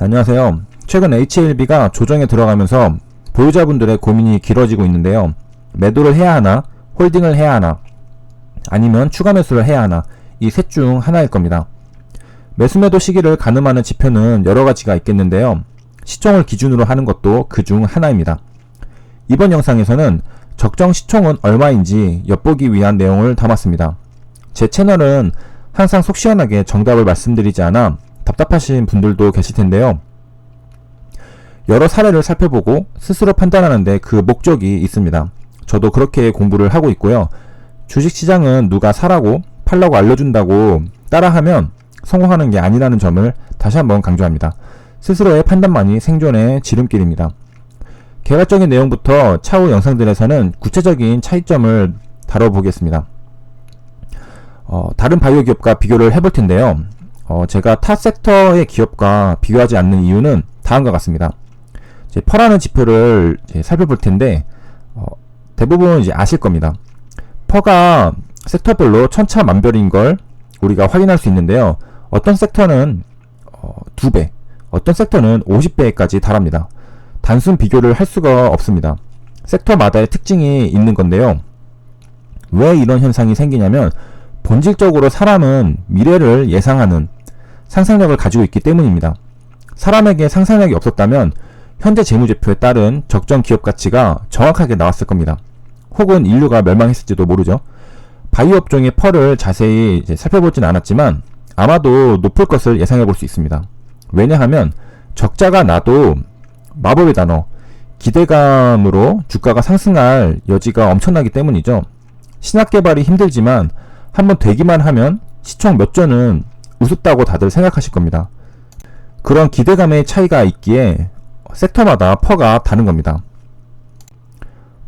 안녕하세요. 최근 HLB가 조정에 들어가면서 보유자분들의 고민이 길어지고 있는데요. 매도를 해야 하나, 홀딩을 해야 하나, 아니면 추가 매수를 해야 하나, 이 셋 중 하나일 겁니다. 매수 매도 시기를 가늠하는 지표는 여러 가지가 있겠는데요. 시총을 기준으로 하는 것도 그 중 하나입니다. 이번 영상에서는 적정 시총은 얼마인지 엿보기 위한 내용을 담았습니다. 제 채널은 항상 속 시원하게 정답을 말씀드리지 않아 답답하신 분들도 계실 텐데요. 여러 사례를 살펴보고 스스로 판단하는데 그 목적이 있습니다. 저도 그렇게 공부를 하고 있고요. 주식시장은 누가 사라고 팔라고 알려준다고 따라하면 성공하는 게 아니라는 점을 다시 한번 강조합니다. 스스로의 판단만이 생존의 지름길입니다. 개괄적인 내용부터 차후 영상들에서는 구체적인 차이점을 다뤄보겠습니다. 다른 바이오 기업과 비교를 해볼 텐데요. 제가 타 섹터의 기업과 비교하지 않는 이유는 다음과 같습니다. 퍼라는 지표를 살펴볼 텐데 대부분 아실 겁니다. 퍼가 섹터별로 천차만별인 걸 우리가 확인할 수 있는데요. 어떤 섹터는 2배, 어떤 섹터는 50배까지 달합니다. 단순 비교를 할 수가 없습니다. 섹터마다의 특징이 있는 건데요. 왜 이런 현상이 생기냐면 본질적으로 사람은 미래를 예상하는 상상력을 가지고 있기 때문입니다. 사람에게 상상력이 없었다면 현재 재무제표에 따른 적정 기업 가치가 정확하게 나왔을 겁니다. 혹은 인류가 멸망했을지도 모르죠. 바이오 업종의 펄을 자세히 살펴보진 않았지만 아마도 높을 것을 예상해 볼 수 있습니다. 왜냐하면 적자가 나도 마법의 단어 기대감으로 주가가 상승할 여지가 엄청나기 때문이죠. 신약 개발이 힘들지만 한번 되기만 하면 시총 몇 조는 우습다고 다들 생각하실 겁니다. 그런 기대감의 차이가 있기에 섹터마다 퍼가 다른 겁니다.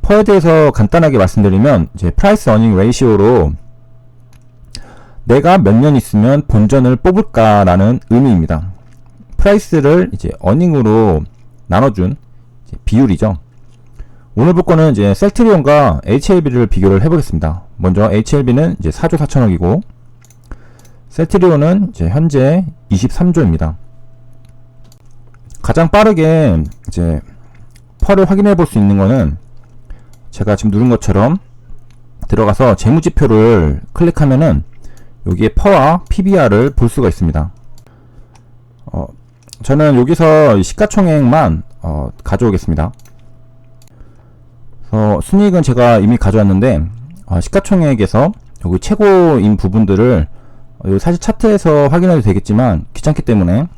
퍼에 대해서 간단하게 말씀드리면 프라이스 어닝 레이시오로 내가 몇 년 있으면 본전을 뽑을까라는 의미입니다. 프라이스를 어닝으로 나눠준 비율이죠. 오늘 볼 거는 셀트리온과 HLB를 비교를 해보겠습니다. 먼저 HLB는 4조 4천억이고 셀트리온은 현재 23조입니다. 가장 빠르게 펄을 확인해 볼 수 있는 거는 제가 지금 누른 것처럼 들어가서 재무지표를 클릭하면은 여기에 퍼와 PBR을 볼 수가 있습니다. 저는 여기서 시가총액만 가져오겠습니다. 순이익은 제가 이미 가져왔는데 시가총액에서 여기 최고인 부분들을 사실 차트에서 확인해도 되겠지만 귀찮기 때문에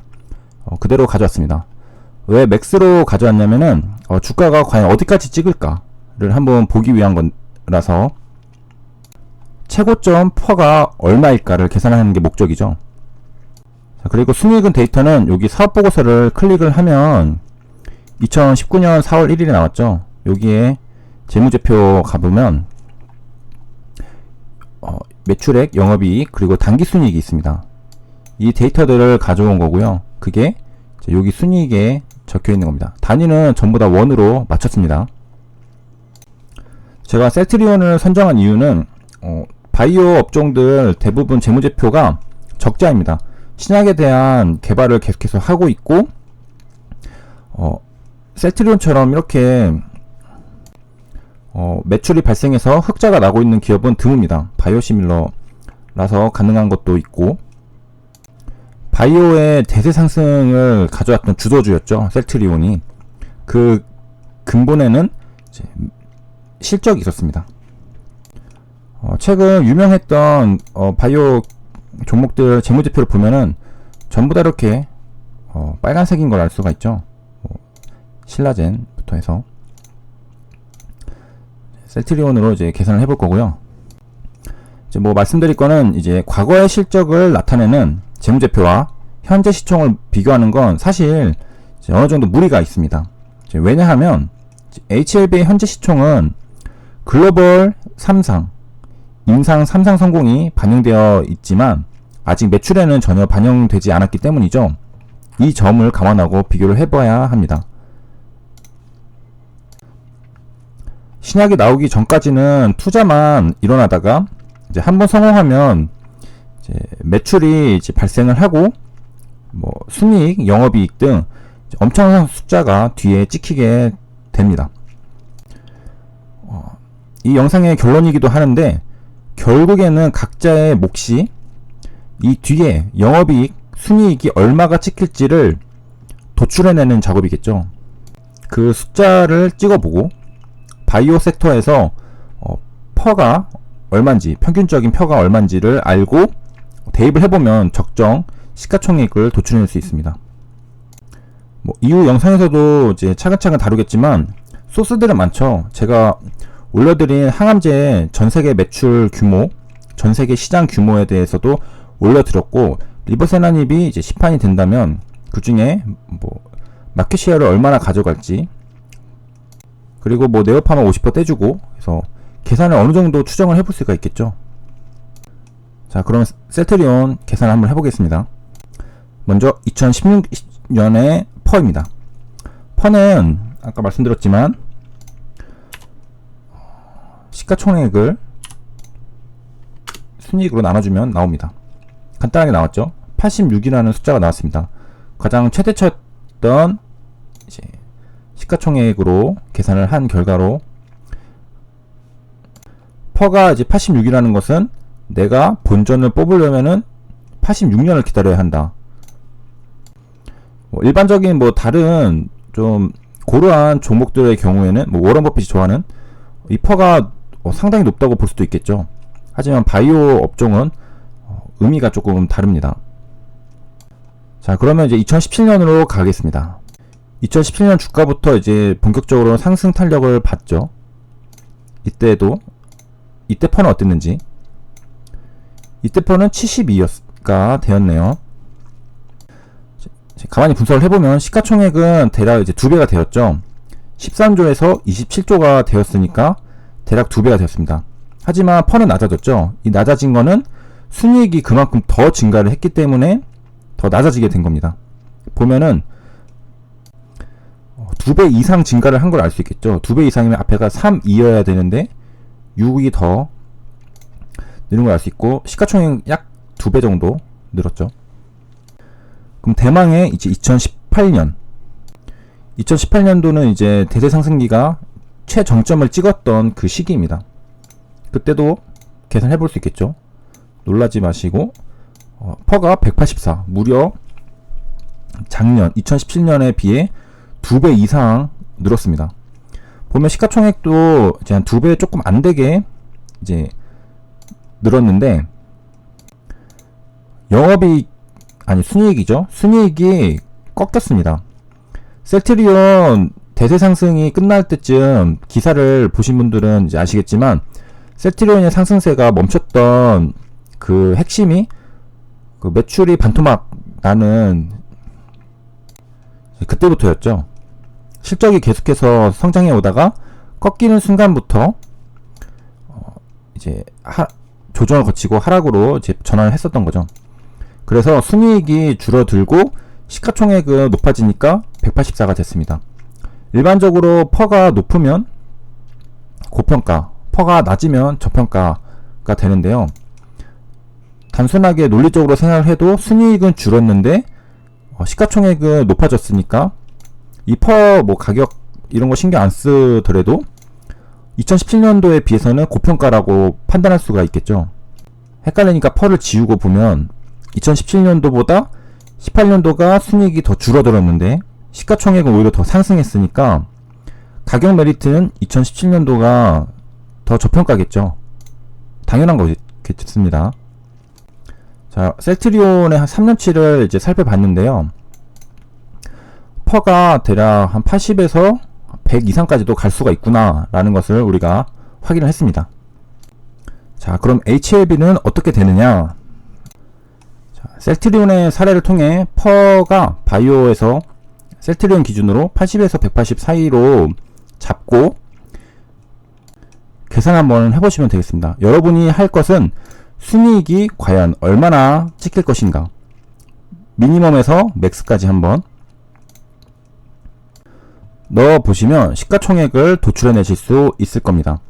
그대로 가져왔습니다. 왜 맥스로 가져왔냐면은 주가가 과연 어디까지 찍을까를 한번 보기 위한 거라서 최고점 퍼가 얼마일까를 계산하는 게 목적이죠. 그리고 순이익은 데이터는 여기 사업보고서를 클릭을 하면 2019년 4월 1일에 나왔죠. 여기에 재무제표 가보면 매출액, 영업이익, 그리고 당기순이익이 있습니다. 이 데이터들을 가져온 거고요. 그게 여기 순이익에 적혀있는 겁니다. 단위는 전부 다 원으로 맞췄습니다. 제가 셀트리온을 선정한 이유는 바이오 업종들 대부분 재무제표가 적자입니다. 신약에 대한 개발을 계속해서 하고 있고 셀트리온처럼 이렇게 매출이 발생해서 흑자가 나고 있는 기업은 드뭅니다. 바이오시밀러라서 가능한 것도 있고 바이오의 대세 상승을 가져왔던 주도주였죠. 셀트리온이. 그 근본에는 실적이 있었습니다. 최근 유명했던 바이오 종목들 재무제표를 보면은 전부 다 이렇게 빨간색인 걸 알 수가 있죠. 신라젠부터 해서 셀트리온으로 계산을 해볼 거고요. 말씀드릴 거는 과거의 실적을 나타내는 재무제표와 현재 시총을 비교하는 건 사실 어느 정도 무리가 있습니다. 왜냐하면 HLB의 현재 시총은 글로벌 3상, 임상 3상 성공이 반영되어 있지만 아직 매출에는 전혀 반영되지 않았기 때문이죠. 이 점을 감안하고 비교를 해봐야 합니다. 신약이 나오기 전까지는 투자만 일어나다가 한번 성공하면 매출이 발생을 하고 뭐 순이익, 영업이익 등 엄청난 숫자가 뒤에 찍히게 됩니다. 이 영상의 결론이기도 하는데 결국에는 각자의 몫이 이 뒤에 영업이익, 순이익이 얼마가 찍힐지를 도출해내는 작업이겠죠. 그 숫자를 찍어보고 바이오 섹터에서 퍼가 얼마인지, 평균적인 퍼가 얼마인지를 알고 대입을 해보면 적정 시가총액을 도출해낼 수 있습니다. 뭐 이후 영상에서도 이제 차근차근 다루겠지만 소스들은 많죠. 제가 올려드린 항암제 전세계 매출 규모, 전세계 시장 규모에 대해서도 올려드렸고, 리보세나닙이 이제 시판이 된다면 그 중에 뭐 마켓시어를 얼마나 가져갈지, 그리고 뭐 네오파마 50% 떼주고, 그래서 계산을 어느 정도 추정을 해볼 수가 있겠죠. 자, 그럼 셀트리온 계산을 한번 해보겠습니다. 먼저 2016년의 퍼입니다. 퍼는 아까 말씀드렸지만 시가총액을 순이익으로 나눠주면 나옵니다. 간단하게 나왔죠. 86이라는 숫자가 나왔습니다. 가장 최대치였던 이제 시가총액으로 계산을 한 결과로 퍼가 이제 86이라는 것은 내가 본전을 뽑으려면은 86년을 기다려야 한다. 뭐 일반적인 뭐 다른 좀 고루한 종목들의 경우에는 뭐 워런 버핏이 좋아하는 이 퍼가 상당히 높다고 볼 수도 있겠죠. 하지만 바이오 업종은 의미가 조금 다릅니다. 자, 그러면 이제 2017년으로 가겠습니다. 2017년 주가부터 이제 본격적으로 상승 탄력을 받죠. 이때 퍼는 어땠는지. 이때 퍼는 72가 되었네요. 가만히 분석을 해보면 시가총액은 대략 이제 2배가 되었죠. 13조에서 27조가 되었으니까 대략 2배가 되었습니다. 하지만 퍼는 낮아졌죠. 이 낮아진 거는 순이익이 그만큼 더 증가를 했기 때문에 더 낮아지게 된 겁니다. 보면은 2배 이상 증가를 한 걸 알 수 있겠죠. 2배 이상이면 앞에가 3, 2여야 되는데 6이 더 늘은 걸 알 수 있고, 시가총액 약 2배 정도 늘었죠. 그럼 대망의 이제 2018년도는 이제 대세 상승기가 최정점을 찍었던 그 시기입니다. 그때도 계산해 볼 수 있겠죠. 놀라지 마시고, 퍼가 184, 무려 작년 2017년에 비해 2배 이상 늘었습니다. 보면 시가총액도 이제 한 2배 조금 안 되게 이제 늘었는데, 순이익이죠. 순이익이 꺾였습니다. 셀트리온 대세 상승이 끝날 때쯤 기사를 보신 분들은 이제 아시겠지만, 셀트리온의 상승세가 멈췄던 그 핵심이 그 매출이 반토막 나는 그때부터였죠. 실적이 계속해서 성장해 오다가 꺾이는 순간부터 이제 조정을 거치고 하락으로 이제 전환을 했었던 거죠. 그래서 순이익이 줄어들고 시가총액은 높아지니까 184가 됐습니다. 일반적으로 퍼가 높으면 고평가, 퍼가 낮으면 저평가가 되는데요. 단순하게 논리적으로 생각을 해도 순이익은 줄었는데 시가총액은 높아졌으니까 이 퍼 뭐 가격 이런 거 신경 안 쓰더라도 2017년도에 비해서는 고평가라고 판단할 수가 있겠죠. 헷갈리니까 퍼를 지우고 보면 2017년도보다 18년도가 순이익이 더 줄어들었는데 시가총액은 오히려 더 상승했으니까 가격 메리트는 2017년도가 더 저평가겠죠. 당연한 거겠습니다. 자, 셀트리온의 한 3년치를 이제 살펴봤는데요. 퍼가 대략 한 80에서 100 이상까지도 갈 수가 있구나 라는 것을 우리가 확인을 했습니다. 자, 그럼 HLB는 어떻게 되느냐? 자, 셀트리온의 사례를 통해 퍼가 바이오에서 셀트리온 기준으로 80에서 180 사이로 잡고 계산 한번 해보시면 되겠습니다. 여러분이 할 것은 순이익이 과연 얼마나 찍힐 것인가, 미니멈에서 맥스까지 한번 넣어보시면 시가총액을 도출해내실 수 있을 겁니다.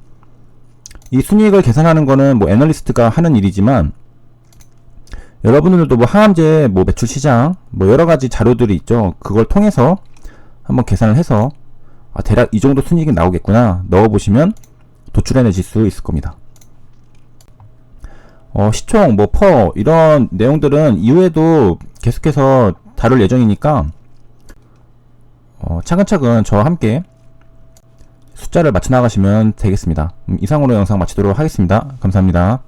이 순이익을 계산하는 거는 뭐 애널리스트가 하는 일이지만 여러분들도 뭐 항암제, 뭐 매출 시장, 뭐 여러 가지 자료들이 있죠. 그걸 통해서 한번 계산을 해서 대략 이 정도 순이익이 나오겠구나 넣어보시면 도출해내실 수 있을 겁니다. 시총, 뭐 퍼 이런 내용들은 이후에도 계속해서 다룰 예정이니까 차근차근 저와 함께 숫자를 맞춰 나가시면 되겠습니다. 이상으로 영상 마치도록 하겠습니다. 감사합니다.